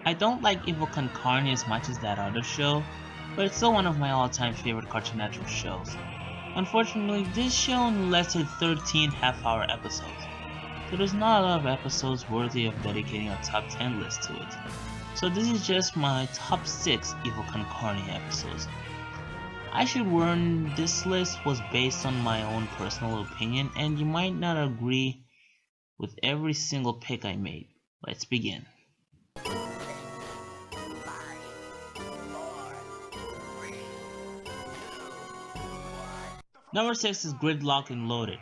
I don't like Evil Con Carne as much as that other show, but it's still one of my all-time favorite Cartoon Network shows. Unfortunately, this show only lasted 13 half-hour episodes, so there's not a lot of episodes worthy of dedicating a top 10 list to it. So this is just my top 6 Evil Con Carne episodes. I should warn this list was based on my own personal opinion and you might not agree with every single pick I made. Let's begin. Number 6 is Gridlock and Loaded.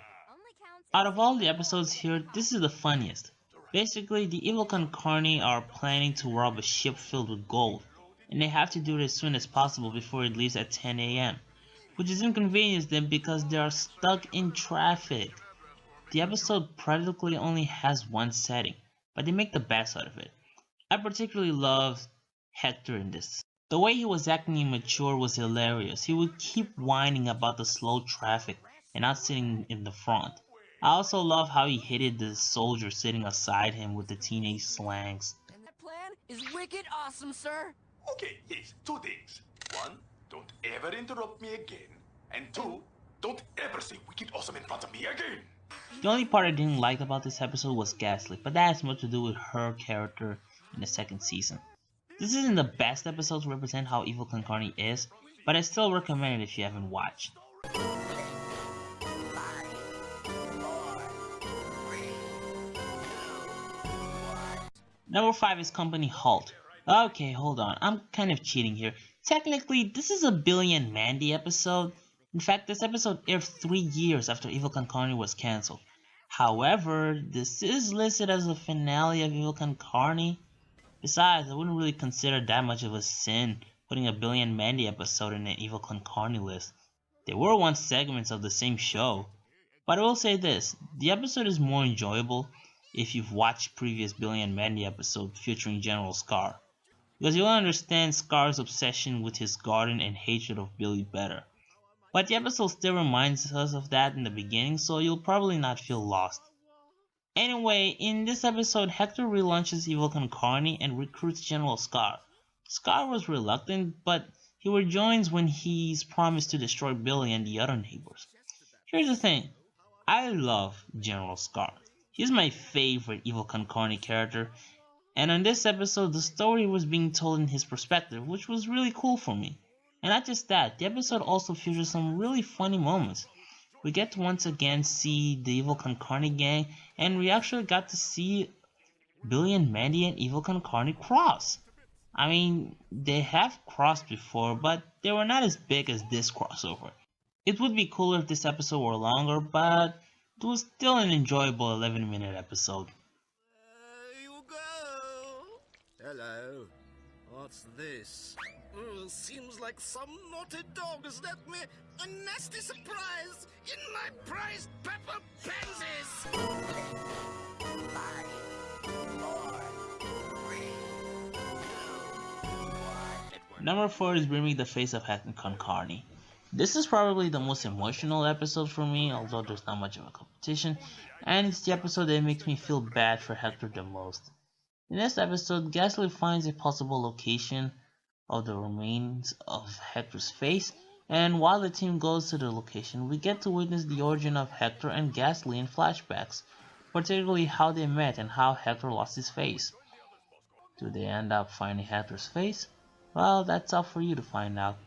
Out of all the episodes here, this is the funniest. Basically, the Evil Con Carne are planning to rob a ship filled with gold, and they have to do it as soon as possible before it leaves at 10 AM, which is inconvenience them because they are stuck in traffic. The episode practically only has one setting, but they make the best out of it. I particularly loved Hector in this. The way he was acting immature was hilarious. He would keep whining about the slow traffic and not sitting in the front. I also love how he hated the soldier sitting aside him with the teenage slangs. And that plan is wicked awesome, sir. Okay, yes, two things. One, don't ever interrupt me again. And two, don't ever say wicked awesome in front of me again. The only part I didn't like about this episode was Ghastly, but that has much to do with her character in the second season. This isn't the best episode to represent how Evil Con Carne is, but I still recommend it if you haven't watched. Number 5 is Company Halt. Okay, hold on, I'm kind of cheating here. Technically, this is a Billy and Mandy episode. In fact, this episode aired 3 years after Evil Con Carne was cancelled. However, this is listed as a finale of Evil Con Carne. Besides, I wouldn't really consider that much of a sin putting a Billy and Mandy episode in an Evil Con Carne list. They were once segments of the same show. But I will say this, the episode is more enjoyable if you've watched previous Billy and Mandy episodes featuring General Scar, because you'll understand Scar's obsession with his garden and hatred of Billy better. But the episode still reminds us of that in the beginning, so you'll probably not feel lost. Anyway, in this episode, Hector relaunches Evil Con Carne and recruits General Scar. Scar was reluctant, but he rejoins when he's promised to destroy Billy and the other neighbors. Here's the thing, I love General Scar. He's my favorite Evil Con Carne character, and on this episode the story was being told in his perspective, which was really cool for me. And not just that, the episode also features some really funny moments. We get to once again see the Evil Con Carne gang, and we actually got to see Billy and Mandy and Evil Con Carne cross. I mean, they have crossed before, but they were not as big as this crossover. It would be cooler if this episode were longer, but it was still an enjoyable 11-minute episode. There you go. Hello. What's this? Seems like some naughty dog has left me a nasty surprise in my prized pepper pansies. Number 4 is Bring Me the Face of Hector Con Carne. This is probably the most emotional episode for me, although there's not much of a competition, and it's the episode that makes me feel bad for Hector the most. In this episode, Ghastly finds a possible location of the remains of Hector's face, and while the team goes to the location, we get to witness the origin of Hector and Ghastly in flashbacks, particularly how they met and how Hector lost his face. Do they end up finding Hector's face? Well, that's up for you to find out.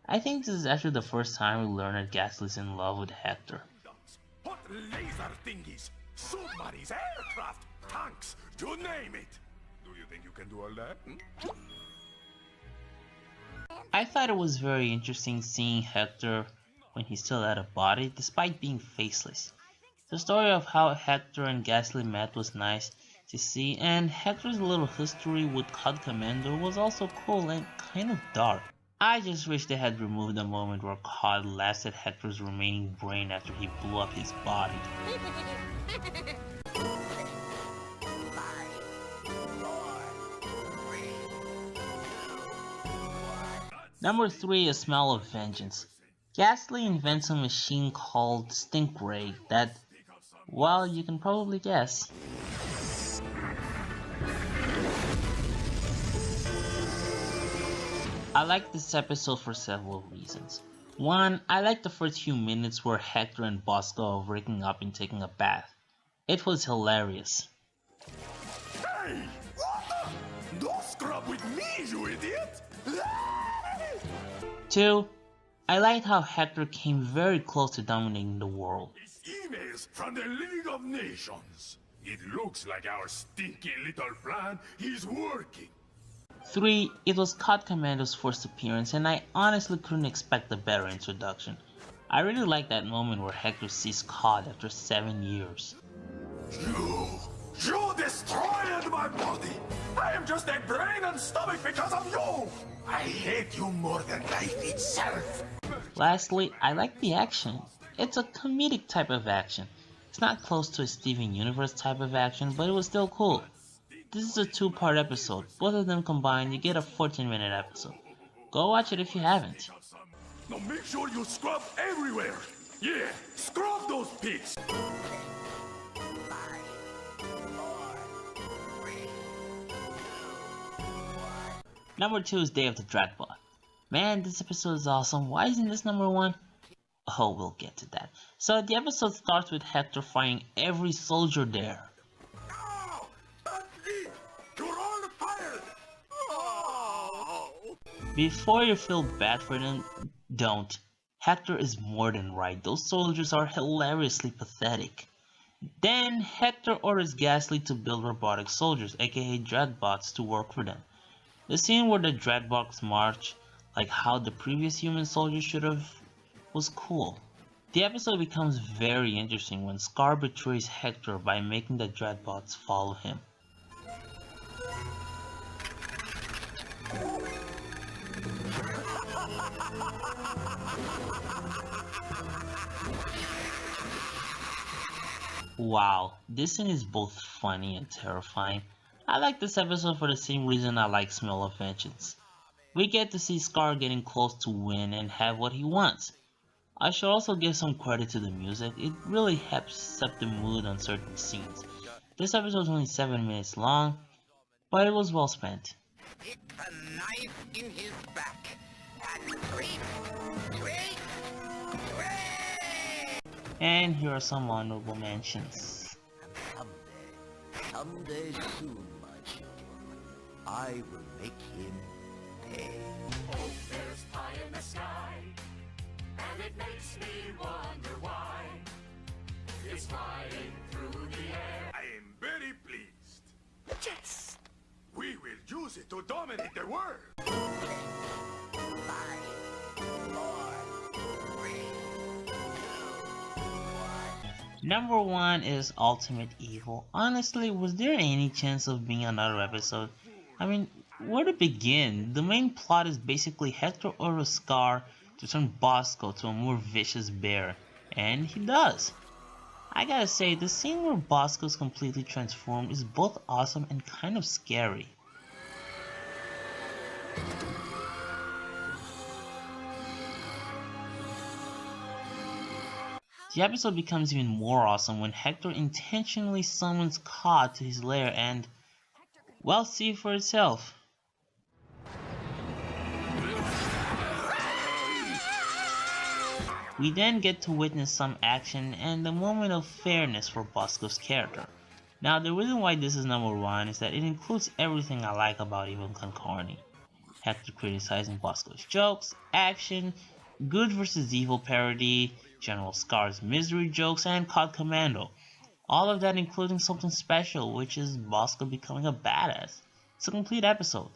I think this is actually the first time we learn that Ghastly's in love with Hector. What laser thingies, submarines, aircraft, tanks, you name it. Do you think you can do all that? I thought it was very interesting seeing Hector when he still had a body, despite being faceless. The story of how Hector and Ghastly met was nice to see, and Hector's little history with COD Commander was also cool and kind of dark. I just wish they had removed the moment where COD lasted Hector's remaining brain after he blew up his body. Number 3 is Smell of Vengeance. Ghastly invents a machine called Stink Ray that, well, you can probably guess. I like this episode for several reasons. One, I like the first few minutes where Hector and Bosco are waking up and taking a bath. It was hilarious. Hey! What the? Don't scrub with me, you idiot! 2, I liked how Hector came very close to dominating the world. It's emails from the League of Nations. It looks like our stinky little plan is working. 3, it was COD Commando's first appearance and I honestly couldn't expect a better introduction. I really like that moment where Hector sees COD after 7 years. You destroyed my body! I am just a brain and stomach because of you! I hate you more than life itself! Lastly, I like the action. It's a comedic type of action. It's not close to a Steven Universe type of action, but it was still cool. This is a 2-part episode. Both of them combined, you get a 14-minute episode. Go watch it if you haven't. Now make sure you scrub everywhere! Yeah, scrub those pigs! Number 2 is Day of the Dreadbot. Man, this episode is awesome. Why isn't this number 1? Oh, we'll get to that. So the episode starts with Hector firing every soldier there. Oh, you're all fired! Oh. Before you feel bad for them, don't. Hector is more than right. Those soldiers are hilariously pathetic. Then Hector orders Ghastly to build robotic soldiers, aka Dreadbots, to work for them. The scene where the Dreadbots march, like how the previous human soldiers should have, was cool. The episode becomes very interesting when Scar betrays Hector by making the Dreadbots follow him. Wow, this scene is both funny and terrifying. I like this episode for the same reason I like Smell of Vengeance. We get to see Scar getting close to win and have what he wants. I should also give some credit to the music. It really helps set the mood on certain scenes. This episode is only 7 minutes long, but it was well spent. Stick the knife in his back and scream, scream, scream! And here are some honorable mentions. Someday soon, my children, I will make him pay. Oh, there's pie in the sky, and it makes me wonder why it's flying through the air. I am very pleased. Yes! We will use it to dominate the world! Number 1 is Ultimate Evil. Honestly, was there any chance of being another episode? I mean, where to begin? The main plot is basically Hector orders Scar to turn Bosco to a more vicious bear, and he does. I gotta say, the scene where Bosco is completely transformed is both awesome and kind of scary. The episode becomes even more awesome when Hector intentionally summons COD to his lair and, well, see for itself. We then get to witness some action and a moment of fairness for Bosco's character. Now, the reason why this is number 1 is that it includes everything I like about Evil Con Carne. Hector criticizing Bosco's jokes, action, good versus evil parody, General Scar's misery jokes, and COD Commando. All of that including something special, which is Bosco becoming a badass. It's a complete episode.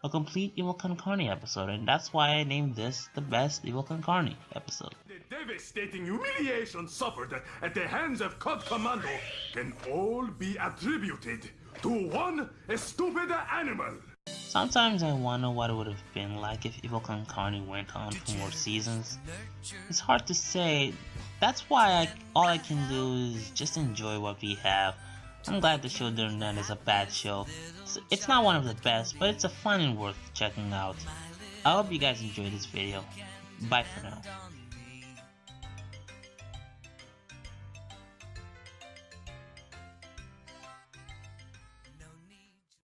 A complete Evil Con Carne episode, and that's why I named this the best Evil Con Carne episode. The devastating humiliation suffered at the hands of COD Commando can all be attributed to one stupid animal. Sometimes I wonder what it would have been like if Evil Con Carne went on for more seasons. It's hard to say. That's why all I can do is just enjoy what we have. I'm glad the show didn't end as a bad show. It's not one of the best, but it's a fun and worth checking out. I hope you guys enjoyed this video. Bye for now.